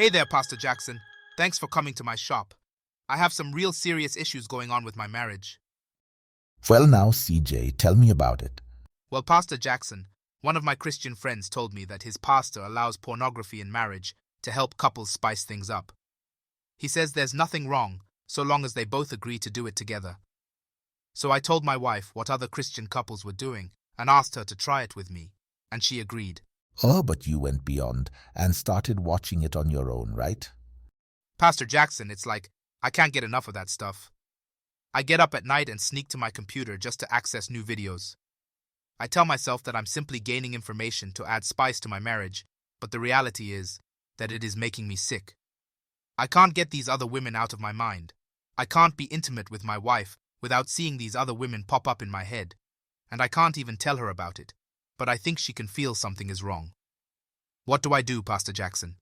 Hey there, Pastor Jackson. Thanks for coming to my shop. I have some real serious issues going on with my marriage. Well now, CJ, tell me about it. Well, Pastor Jackson, one of my Christian friends told me that his pastor allows pornography in marriage to help couples spice things up. He says there's nothing wrong so long as they both agree to do it together. So I told my wife what other Christian couples were doing and asked her to try it with me, and she agreed. Oh, but you went beyond and started watching it on your own, right? Pastor Jackson, it's like I can't get enough of that stuff. I get up at night and sneak to my computer just to access new videos. I tell myself that I'm simply gaining information to add spice to my marriage, but the reality is that it is making me sick. I can't get these other women out of my mind. I can't be intimate with my wife without seeing these other women pop up in my head, and I can't even tell her about it, but I think she can feel something is wrong. What do I do, Pastor Jackson?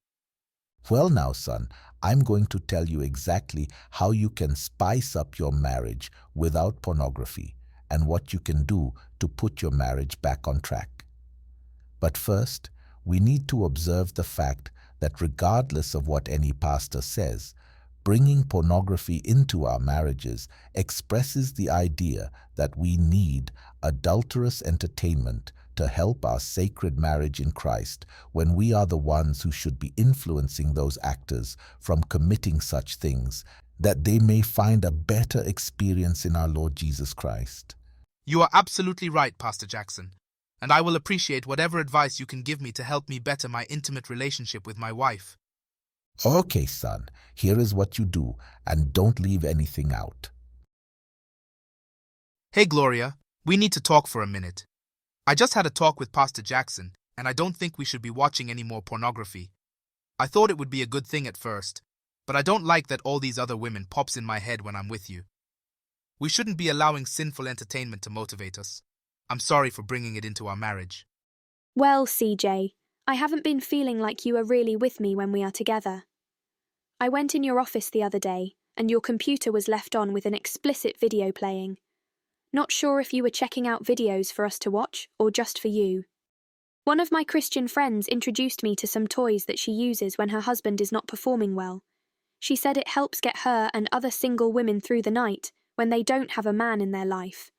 Well now, son, I'm going to tell you exactly how you can spice up your marriage without pornography and what you can do to put your marriage back on track. But first, we need to observe the fact that regardless of what any pastor says, bringing pornography into our marriages expresses the idea that we need adulterous entertainment to help our sacred marriage in Christ when we are the ones who should be influencing those actors from committing such things, that they may find a better experience in our Lord Jesus Christ. You are absolutely right, Pastor Jackson, and I will appreciate whatever advice you can give me to help me better my intimate relationship with my wife. Okay, son, here is what you do, and don't leave anything out. Hey, Gloria, we need to talk for a minute. I just had a talk with Pastor Jackson, and I don't think we should be watching any more pornography. I thought it would be a good thing at first, but I don't like that all these other women pops in my head when I'm with you. We shouldn't be allowing sinful entertainment to motivate us. I'm sorry for bringing it into our marriage. Well, CJ, I haven't been feeling like you are really with me when we are together. I went in your office the other day, and your computer was left on with an explicit video playing. Not sure if you were checking out videos for us to watch or just for you. One of my Christian friends introduced me to some toys that she uses when her husband is not performing well. She said it helps get her and other single women through the night when they don't have a man in their life.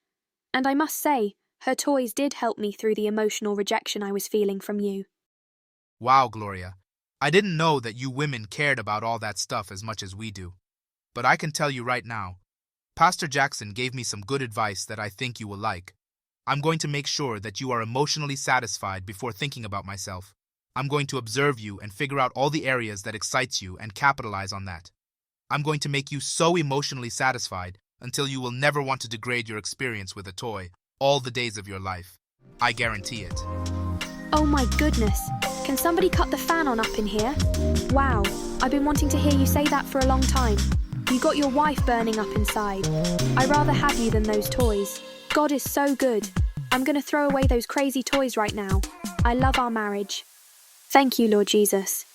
And I must say, her toys did help me through the emotional rejection I was feeling from you. Wow, Gloria. I didn't know that you women cared about all that stuff as much as we do. But I can tell you right now, Pastor Jackson gave me some good advice that I think you will like. I'm going to make sure that you are emotionally satisfied before thinking about myself. I'm going to observe you and figure out all the areas that excites you and capitalize on that. I'm going to make you so emotionally satisfied until you will never want to degrade your experience with a toy all the days of your life. I guarantee it. Oh my goodness, can somebody cut the fan on up in here? Wow, I've been wanting to hear you say that for a long time. You got your wife burning up inside. I'd rather have you than those toys. God is so good. I'm going to throw away those crazy toys right now. I love our marriage. Thank you, Lord Jesus.